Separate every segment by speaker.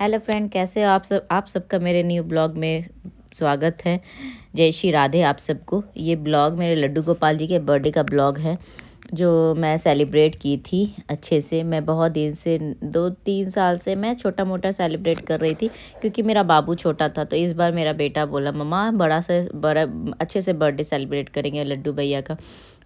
Speaker 1: Hello friend, कैसे हो आप सब। आप सबका मेरे न्यू ब्लॉग में स्वागत है। जय श्री राधे आप सबको। ये ब्लॉग मेरे लड्डू गोपाल जी के बर्थडे का ब्लॉग है जो मैं सेलिब्रेट की थी अच्छे से। मैं बहुत दिन से 2-3 साल से मैं छोटा मोटा सेलिब्रेट कर रही थी क्योंकि मेरा बाबू छोटा था। तो इस बार मेरा बेटा बोला मम्मा बड़ा अच्छे से बर्थडे सेलिब्रेट करेंगे लड्डू भैया का।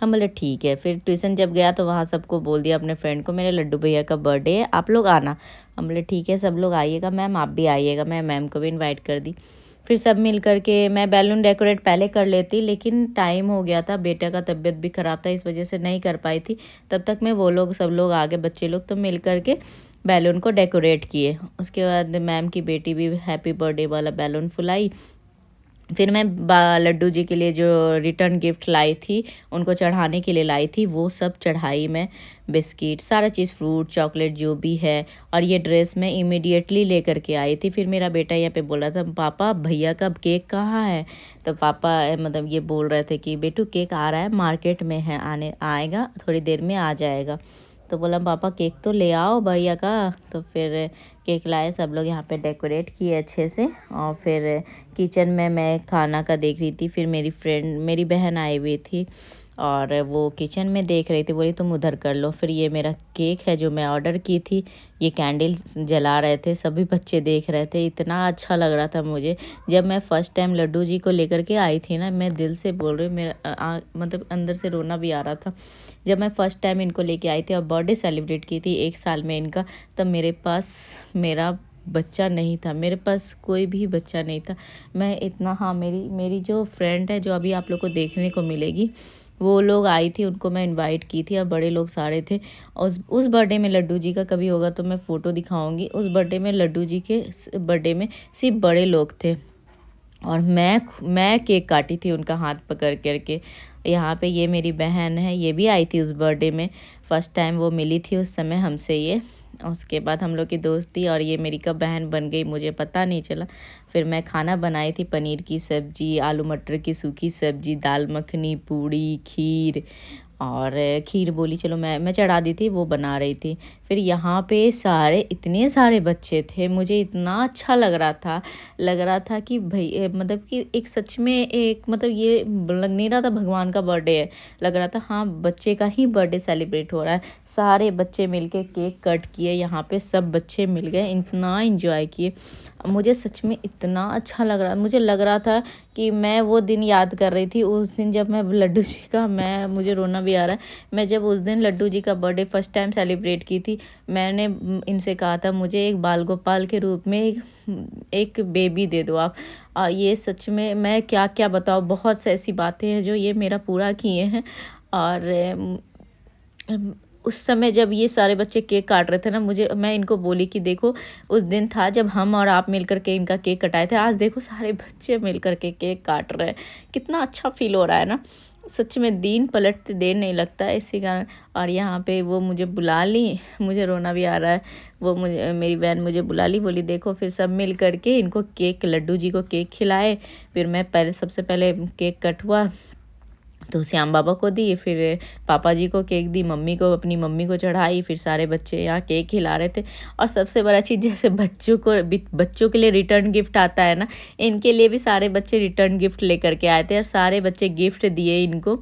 Speaker 1: हम बोले ठीक है। फिर ट्यूशन जब गया तो वहाँ सबको बोल दिया अपने फ्रेंड को मेरे लड्डू भैया का बर्थडे है, आप लोग आना। हम बोले ठीक है, सब लोग आइएगा, मैम आप भी आइएगा। मैं मैम को भी इनवाइट कर दी। फिर सब मिल कर के मैं बैलून डेकोरेट पहले कर लेती, लेकिन टाइम हो गया था, बेटे का तबीयत भी ख़राब था, इस वजह से नहीं कर पाई थी। तब तक में वो लोग सब लोग आगे बच्चे लोग तो मिल कर के बैलून को डेकोरेट किए। उसके बाद मैम की बेटी भी हैप्पी बर्थडे वाला बैलून फुलाई। फिर मैं लड्डू जी के लिए जो रिटर्न गिफ्ट लाई थी उनको चढ़ाने के लिए लाई थी, वो सब चढ़ाई मैं। बिस्किट सारा चीज़, फ्रूट चॉकलेट जो भी है। और ये ड्रेस मैं इमीडिएटली लेकर के आई थी। फिर मेरा बेटा यहाँ पे बोला था पापा भैया का केक कहाँ है। तो पापा मतलब ये बोल रहे थे कि बेटू केक आ रहा है, मार्केट में है, आने आएगा थोड़ी देर में आ जाएगा। तो बोला पापा केक तो ले आओ भैया का। तो फिर केक लाए, सब लोग यहाँ पे डेकोरेट किए अच्छे से। और फिर किचन में मैं खाना का देख रही थी। फिर मेरी बहन आई हुई थी और वो किचन में देख रही थी, बोली तुम उधर कर लो। फिर ये मेरा केक है जो मैं ऑर्डर की थी, ये कैंडल जला रहे थे, सभी बच्चे देख रहे थे, इतना अच्छा लग रहा था मुझे। जब मैं फ़र्स्ट टाइम लड्डू जी को लेकर के आई थी ना, मैं दिल से बोल रही हूँ, मेरा मतलब अंदर से रोना भी आ रहा था। जब मैं फ़र्स्ट टाइम इनको लेके आई थी और बर्थडे सेलिब्रेट की थी 1 साल में इनका, तब मेरे पास मेरा बच्चा नहीं था, मेरे पास कोई भी बच्चा नहीं था। मैं इतना, हाँ मेरी जो फ्रेंड है जो अभी आप लोग को देखने को मिलेगी, वो लोग आई थी, उनको मैं इनवाइट की थी और बड़े लोग सारे थे। उस बर्थडे में लड्डू जी का कभी होगा तो मैं फ़ोटो दिखाऊंगी। उस बर्थडे में लड्डू जी के बर्थडे में सिर्फ बड़े लोग थे और मैं केक काटी थी उनका हाथ पकड़ करके। यहाँ पे ये मेरी बहन है, ये भी आई थी उस बर्थडे में। फ़र्स्ट टाइम वो मिली थी उस समय हमसे ये। उसके बाद हम लोग की दोस्ती, और ये मेरी कब बहन बन गई मुझे पता नहीं चला। फिर मैं खाना बनाई थी, पनीर की सब्ज़ी, आलू मटर की सूखी सब्ज़ी, दाल मखनी, पूड़ी, खीर। और खीर बोली चलो मैं चढ़ा दी थी, वो बना रही थी। फिर यहाँ पे इतने सारे बच्चे थे, मुझे इतना अच्छा लग रहा था कि भाई मतलब कि एक सच में एक मतलब ये लग नहीं रहा था भगवान का बर्थडे है, लग रहा था हाँ बच्चे का ही बर्थडे सेलिब्रेट हो रहा है। सारे बच्चे मिलके केक कट किए, यहाँ पे सब बच्चे मिल गए, इतना एंजॉय किए। मुझे सच में इतना अच्छा लग रहा, मुझे लग रहा था कि मैं वो दिन याद कर रही थी, उस दिन जब मैं लड्डू जी का, मुझे रोना भी आ रहा है। मैं जब उस दिन लड्डू जी का बर्थडे फर्स्ट टाइम सेलिब्रेट की थी, मैंने इनसे कहा था मुझे एक बाल गोपाल के रूप में एक बेबी दे दो आप। ये सच में मैं क्या क्या बताऊँ, बहुत सी ऐसी बातें हैं जो ये मेरा पूरा किए हैं। और उस समय जब ये सारे बच्चे केक काट रहे थे ना, मैं इनको बोली कि देखो उस दिन था जब हम और आप मिल कर के इनका केक कटाए थे, आज देखो सारे बच्चे मिल कर के केक काट रहे हैं, कितना अच्छा फील हो रहा है ना। सच में दिन पलटते देर नहीं लगता है इसी कारण। और यहाँ पे वो मुझे बुला ली, मुझे रोना भी आ रहा है। वो मेरी बहन मुझे बुला ली, बोली देखो। फिर सब मिल करके इनको लड्डू जी को केक खिलाए। फिर मैं सबसे पहले केक कट हुआ तो श्याम बाबा को दी, फिर पापा जी को केक दी, अपनी मम्मी को चढ़ाई। फिर सारे बच्चे यहाँ केक खिला रहे थे। और सबसे बड़ा चीज़, जैसे बच्चों के लिए रिटर्न गिफ्ट आता है ना, इनके लिए भी सारे बच्चे रिटर्न गिफ्ट लेकर के आए थे और सारे बच्चे गिफ्ट दिए इनको।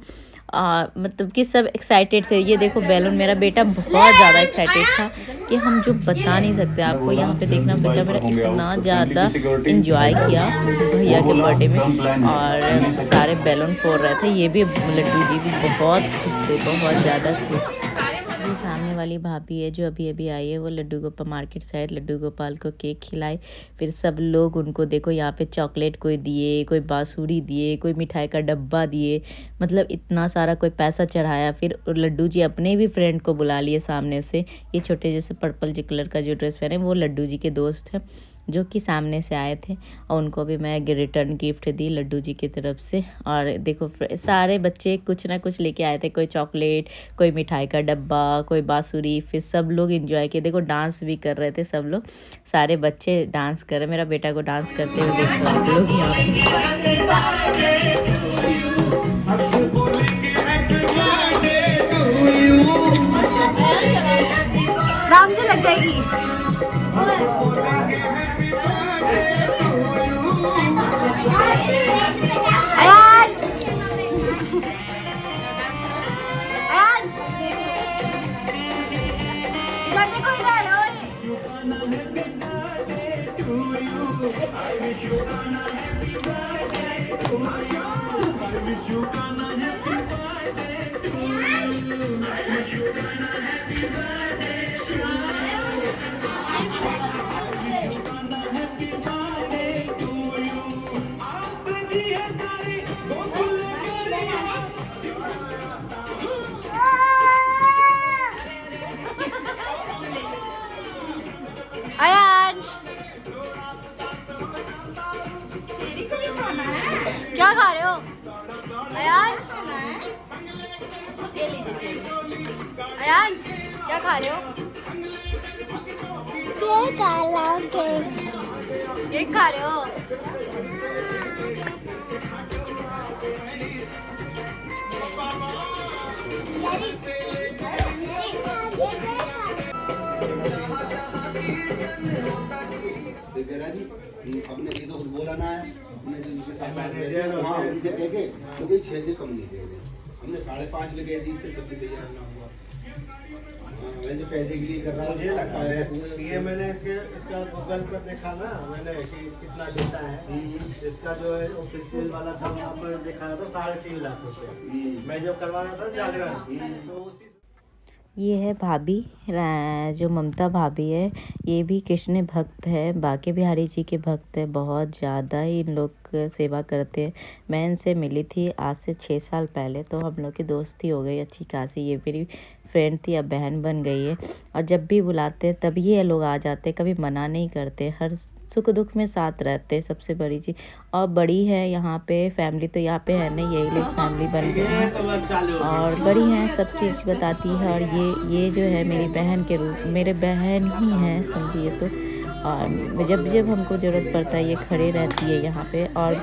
Speaker 1: मतलब कि सब एक्साइटेड थे। ये देखो बैलून, मेरा बेटा बहुत ज़्यादा एक्साइटेड था कि हम जो बता नहीं सकते आपको। यहाँ पे देखना, बेटा मेरा इतना ज़्यादा इंजॉय किया भैया के बर्थडे में। और सारे बैलून फोड़ रहे थे, ये भी लड्डू जी भी बहुत खुश थे, बहुत ज़्यादा खुश। जो सामने वाली भाभी है जो अभी अभी आई है, वो लड्डू गोपाल मार्केट से लड्डू गोपाल को केक खिलाए। फिर सब लोग उनको देखो यहाँ पे चॉकलेट कोई दिए, कोई बांसुरी दिए, कोई मिठाई का डब्बा दिए, मतलब इतना सारा कोई पैसा चढ़ाया। फिर लड्डू जी अपने भी फ्रेंड को बुला लिए सामने से। ये छोटे जैसे पर्पल जी कलर का जो ड्रेस पहने, वो लड्डू जी के दोस्त हैं जो कि सामने से आए थे, और उनको भी मैं रिटर्न गिफ्ट दी लड्डू जी की तरफ से। और देखो सारे बच्चे कुछ ना कुछ लेके आए थे, कोई चॉकलेट, कोई मिठाई का डब्बा, कोई बांसुरी। फिर सब लोग एंजॉय किए, देखो डांस भी कर रहे थे सब लोग, सारे बच्चे डांस कर रहे। मेरा बेटा को डांस करते हुए देखो आप लोग यहाँ
Speaker 2: राम जी लग जाएगी।
Speaker 1: अयांश क्या खा रहे हो? अयांश ये लीजिए। अयांश क्या खा रहे हो? केक खा रहे हो?
Speaker 2: हमने ये तो कुछ बोला ना है, हमने जो उनके साथ बात की है, हाँ उनसे कह के तो कोई 6 से कम नहीं दे रहे, हमने 5.5 लगे दी से तब भी तैयार ना हुआ। वैसे पैसे के लिए कर रहा
Speaker 3: मुझे लगा है ये मैंने इसका गूगल पर देखा ना मैंने कि कितना लेता है। इसका जो है ऑफिशियल वाला था वहाँ पर देखा था 3.5 लाख रुपए। मैं जब करवा रहा था जागरण तो उसी
Speaker 1: ये है भाभी जो ममता भाभी है। ये भी कृष्ण भक्त है, बांके बिहारी जी के भक्त है। बहुत ज़्यादा ही इन लोग सेवा करते हैं। मैं इनसे मिली थी आज से 6 साल पहले, तो हम लोग की दोस्ती हो गई अच्छी खासी। ये मेरी फ्रेंड थी, अब बहन बन गई है। और जब भी बुलाते हैं तभी ये लोग आ जाते हैं, कभी मना नहीं करते। हर सुख दुख में साथ रहते हैं, सबसे बड़ी चीज़। और बड़ी है यहाँ पे फैमिली, तो यहाँ पे है नहीं, यही लोग फैमिली बन गए हैं और बड़ी हैं, सब चीज़ बताती है। और ये जो है मेरी बहन के रूप, मेरे बहन ही हैं समझिए तो। और जब जब हमको ज़रूरत पड़ता है ये खड़े रहती है यहाँ पे। और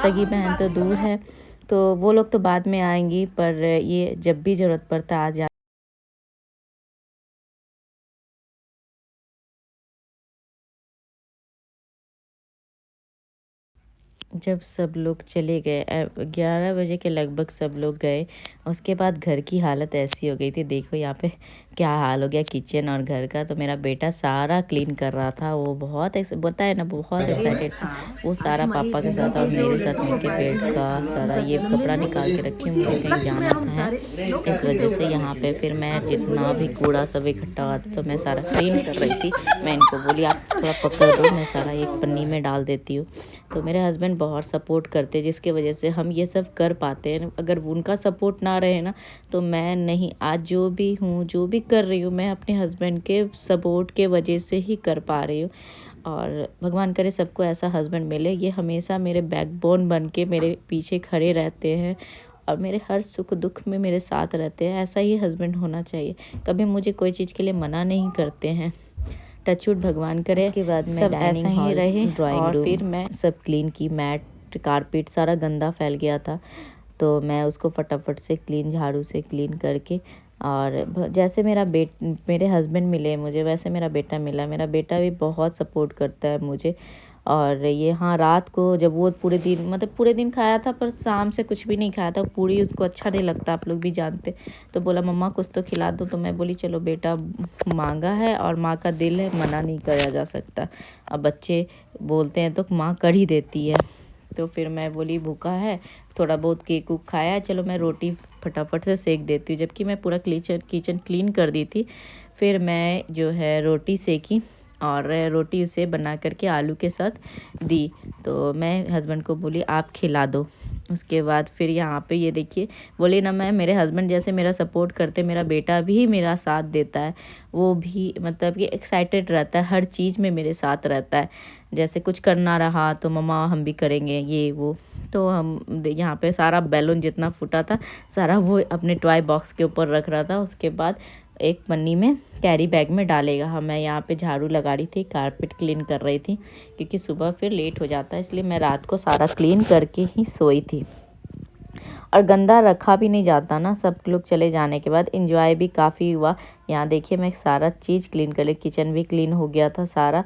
Speaker 1: सगी बहन तो दूर है, तो वो लोग तो बाद में आएंगी, पर ये जब भी ज़रूरत पड़ता आ जा। जब सब लोग चले गए 11 बजे के लगभग सब लोग गए, उसके बाद घर की हालत ऐसी हो गई थी। देखो यहाँ पे क्या हाल हो गया किचन और घर का। तो मेरा बेटा सारा क्लीन कर रहा था, वो बहुत बताया ना, बहुत एक्साइटेड था। वो सारा पापा के साथ और मेरे साथ मिलके बेड का सारा ये कपड़ा निकाल के रखी, मुझे कहीं जाना था इस वजह से यहाँ पे। फिर मैं जितना भी कूड़ा सब इकट्ठा हुआ था तो मैं सारा क्लीन कर रही थी। मैं इनको बोली आप थोड़ा पकड़ दो, मैं सारा एक पन्नी में डाल देती हूँ। तो मेरे हस्बैंड बहुत सपोर्ट करते, जिसके वजह से हम ये सब कर पाते हैं। अगर उनका सपोर्ट ना रहे ना तो मैं नहीं, आज जो भी हूँ जो भी कर रही हूँ मैं अपने हस्बैंड के सपोर्ट के वजह से ही कर पा रही हूँ। और भगवान करे सबको ऐसा हस्बैंड मिले। ये हमेशा मेरे बैकबोन बन के मेरे पीछे खड़े रहते हैं और मेरे हर सुख दुख में मेरे साथ रहते हैं। ऐसा ही हस्बैंड होना चाहिए, कभी मुझे कोई चीज़ के लिए मना नहीं करते हैं। टचवुड भगवान करे उसके बाद सब ऐसा ही रहे। और फिर मैं सब क्लीन की, मैट कारपेट सारा गंदा फैल गया था, तो मैं उसको फटाफट से क्लीन झाड़ू से क्लीन करके। और जैसे मेरे हस्बैंड मिले मुझे, वैसे मेरा बेटा मिला। मेरा बेटा भी बहुत सपोर्ट करता है मुझे। और ये हाँ, रात को जब वो पूरे दिन, मतलब पूरे दिन खाया था पर शाम से कुछ भी नहीं खाया था, पूरी उसको अच्छा नहीं लगता, आप लोग भी जानते। तो बोला मम्मा कुछ तो खिला दो, तो मैं बोली चलो बेटा मांगा है और माँ का दिल है, मना नहीं करा जा सकता। अब बच्चे बोलते हैं तो माँ कर ही देती है। तो फिर मैं बोली भूखा है, थोड़ा बहुत केक उक खाया, चलो मैं रोटी फटाफट से सेक देती हूँ। जबकि मैं पूरा किचन क्लीन कर दी थी। फिर मैं जो है रोटी सेकी और रोटी उसे बना करके आलू के साथ दी। तो मैं हस्बैंड को बोली आप खिला दो। उसके बाद फिर यहाँ पे ये देखिए, बोली ना मैं, मेरे हस्बैंड जैसे मेरा सपोर्ट करते, मेरा बेटा भी मेरा साथ देता है। वो भी मतलब कि एक्साइटेड रहता है, हर चीज़ में मेरे साथ रहता है। जैसे कुछ करना रहा तो मम्मा हम भी करेंगे ये वो। तो हम यहाँ पे सारा बैलून जितना फूटा था सारा वो अपने टॉय बॉक्स के ऊपर रख रहा था। उसके बाद एक पन्नी में कैरी बैग में डालेगा। हाँ, मैं यहाँ पे झाड़ू लगा रही थी, कारपेट क्लीन कर रही थी, क्योंकि सुबह फिर लेट हो जाता है, इसलिए मैं रात को सारा क्लीन करके ही सोई थी। और गंदा रखा भी नहीं जाता ना, सब लोग चले जाने के बाद। एंजॉय भी काफ़ी हुआ। यहाँ देखिए मैं सारा चीज़ क्लीन कर ली, किचन भी क्लीन हो गया था सारा।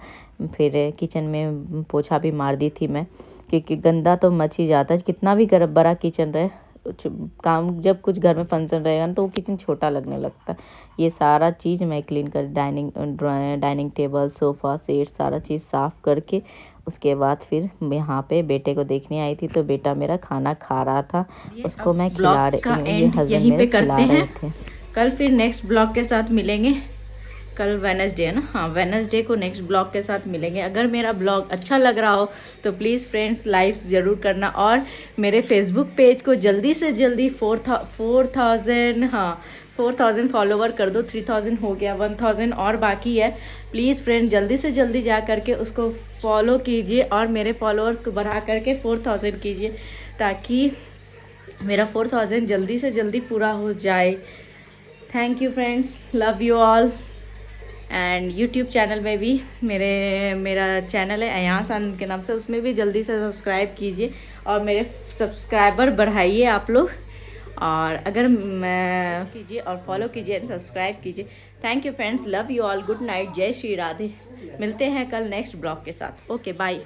Speaker 1: फिर किचन में पोछा भी मार दी थी मैं, क्योंकि गंदा तो मच ही जाता है, कितना भी बड़ा किचन रहे काम जब कुछ घर में फंक्शन रहेगा ना तो वो किचन छोटा लगने लगता है। ये सारा चीज़ मैं क्लीन कर डाइनिंग टेबल सोफ़ा सेट सारा चीज़ साफ़ करके उसके बाद फिर यहाँ पे बेटे को देखने आई थी। तो बेटा मेरा खाना खा रहा था, उसको मैं खिला रही, हस्बैंड मेरे खिला रहे थे। कल फिर नेक्स्ट ब्लॉग के साथ मिलेंगे। कल वेडनेसडे है ना, हाँ वेडनेसडे को नेक्स्ट ब्लॉग के साथ मिलेंगे। अगर मेरा ब्लॉग अच्छा लग रहा हो तो प्लीज़ फ्रेंड्स लाइक ज़रूर करना, और मेरे फेसबुक पेज को जल्दी से जल्दी 4,000 फॉलोवर कर दो। 3,000 हो गया, 1,000 और बाकी है। प्लीज़ फ्रेंड जल्दी से जल्दी जा करके उसको फॉलो कीजिए और मेरे फॉलोअर्स को बढ़ा करके 4,000 कीजिए, ताकि मेरा 4,000 जल्दी से जल्दी पूरा हो जाए। Thank you friends, love you all. And YouTube channel में भी मेरा चैनल है अयास आनंद के नाम से, उसमें भी जल्दी से सब्सक्राइब कीजिए और मेरे सब्सक्राइबर बढ़ाइए आप लोग। और अगर मैं कीजिए और फॉलो कीजिए एंड सब्सक्राइब कीजिए। Thank you friends, love you all, good night, जय श्री राधे। मिलते हैं कल नेक्स्ट ब्लॉग के साथ। Okay bye.